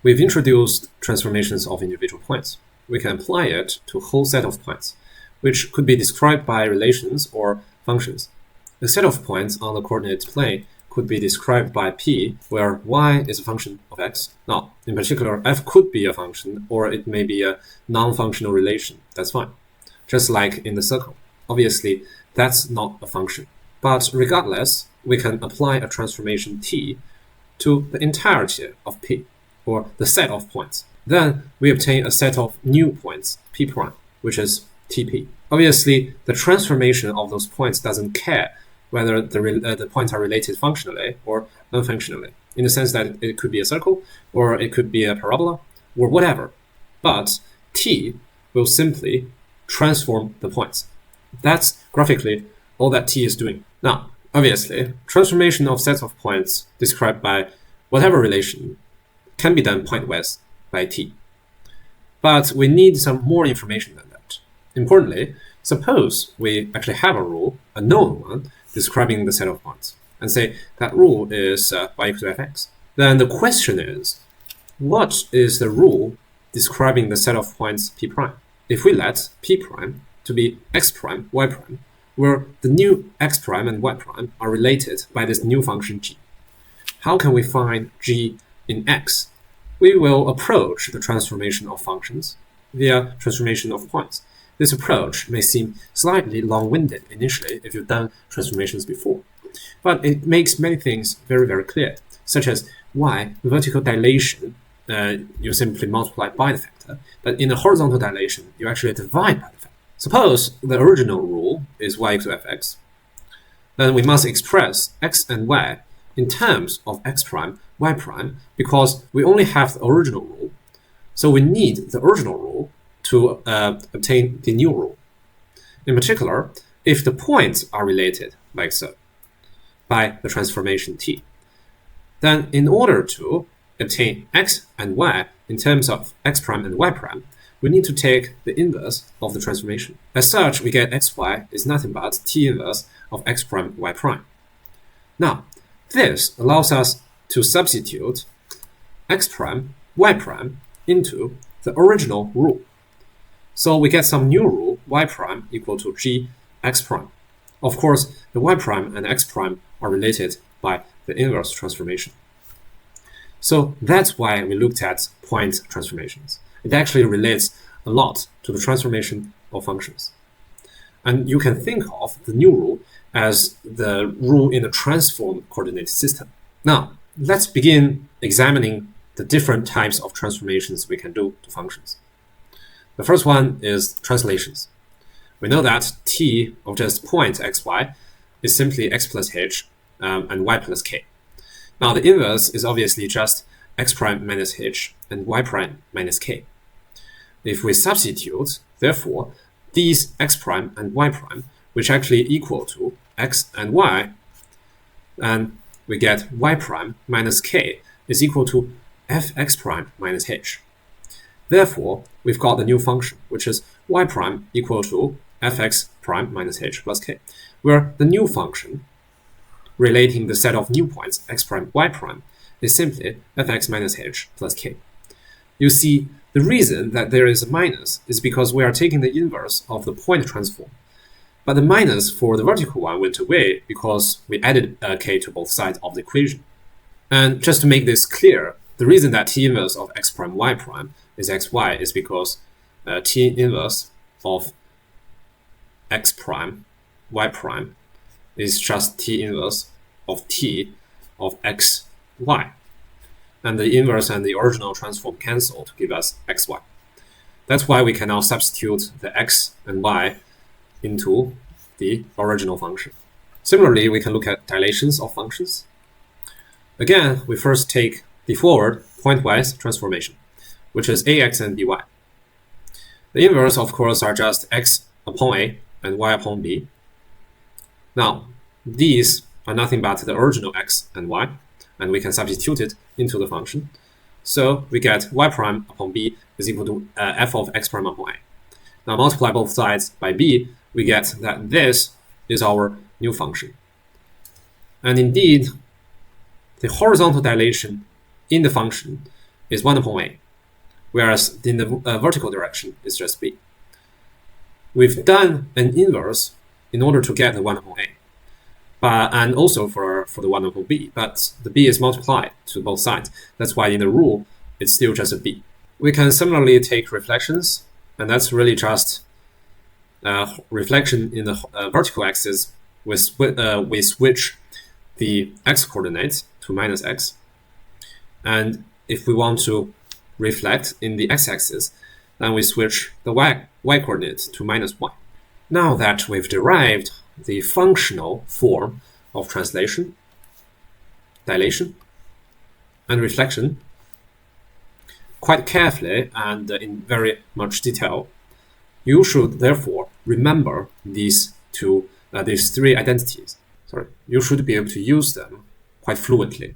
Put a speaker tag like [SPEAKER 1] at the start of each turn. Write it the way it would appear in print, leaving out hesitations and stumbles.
[SPEAKER 1] we've introduced transformations of individual points. We can apply it to a whole set of points, which could be described by relations or functions. A set of points on the coordinate plane could be described by P, where y is a function of x. Now, in particular, f could be a function, or it may be a non-functional relation. That's fine. Just like in the circle. Obviously, that's not a function. But regardless, we can apply a transformation T to the entirety of P, or the set of points. Then we obtain a set of new points, P prime, which is TP. Obviously, the transformation of those points doesn't care whether the points are related functionally or non-functionally, in the sense that it could be a circle, or it could be a parabola, or whatever. But T will simply transform the points. That's graphically all that T is doing. Now, obviously, transformation of sets of points described by whatever relation can be done pointwise by T. But we need some more information than that. Importantly, suppose we actually have a rule, a known one, describing the set of points, and say that rule is y equals to fx. Then the question is, what is the rule describing the set of points P prime? If we let P prime to be x prime, y prime, where the new x prime and y prime are related by this new function g, how can we find g in x? We will approach the transformation of functions via transformation of points. This approach may seem slightly long-winded initially if you've done transformations before, but it makes many things very, very clear, such as why vertical dilation you simply multiply by the factor, but in a horizontal dilation you actually divide by the factor. Suppose the original rule is y equals to fx, then we must express x and y in terms of x prime, y prime, because we only have the original rule, so we need the original rule to obtain the new rule. In particular, if the points are related, like so, by the transformation T, then in order to obtain x and y in terms of x prime and y prime, we need to take the inverse of the transformation. As such, we get xy is nothing but T inverse of x prime y prime. Now, this allows us to substitute x prime, y prime into the original rule. So we get some new rule, y prime equal to g x prime. Of course, the y prime and x prime are related by the inverse transformation. So that's why we looked at point transformations. It actually relates a lot to the transformation of functions. And you can think of the new rule as the rule in the transform coordinate system. Now, let's begin examining the different types of transformations we can do to functions. The first one is translations. We know that T of just point xy is simply x plus h and y plus k. Now the inverse is obviously just x prime minus h and y prime minus k. If we substitute, therefore, these x prime and y prime, which actually equal to x and y, and we get y prime minus k is equal to fx prime minus h. Therefore, we've got the new function, which is y prime equal to fx prime minus h plus k, where the new function relating the set of new points x prime, y prime is simply fx minus h plus k. You see, the reason that there is a minus is because we are taking the inverse of the point transform. But the minus for the vertical one went away because we added k to both sides of the equation. And just to make this clear, the reason that T inverse of x prime, y prime is xy is because T inverse of x prime, y prime is just T inverse of T of x, y. And the inverse and the original transform cancel to give us xy. That's why we can now substitute the x and y into the original function. Similarly, we can look at dilations of functions. Again, we first take the forward pointwise transformation, which is ax and by. The inverse, of course, are just x upon a and y upon b. Now, these are nothing but the original x and y, and we can substitute it into the function. So we get y prime upon b is equal to f of x prime upon a. Now multiply both sides by b, we get that this is our new function. And indeed, the horizontal dilation in the function is 1 upon a, whereas in the vertical direction, it's just b. We've done an inverse in order to get the 1 upon a, and also for the 1 upon b, but the b is multiplied to both sides. That's why in the rule, it's still just a b. We can similarly take reflections, and that's really just reflection in the vertical axis. We switch the x-coordinate to minus x. And if we want to reflect in the x-axis, then we switch the y-coordinate to minus y. Now that we've derived the functional form of translation, dilation, and reflection quite carefully and in very much detail, you should therefore remember these three identities. You should be able to use them quite fluently.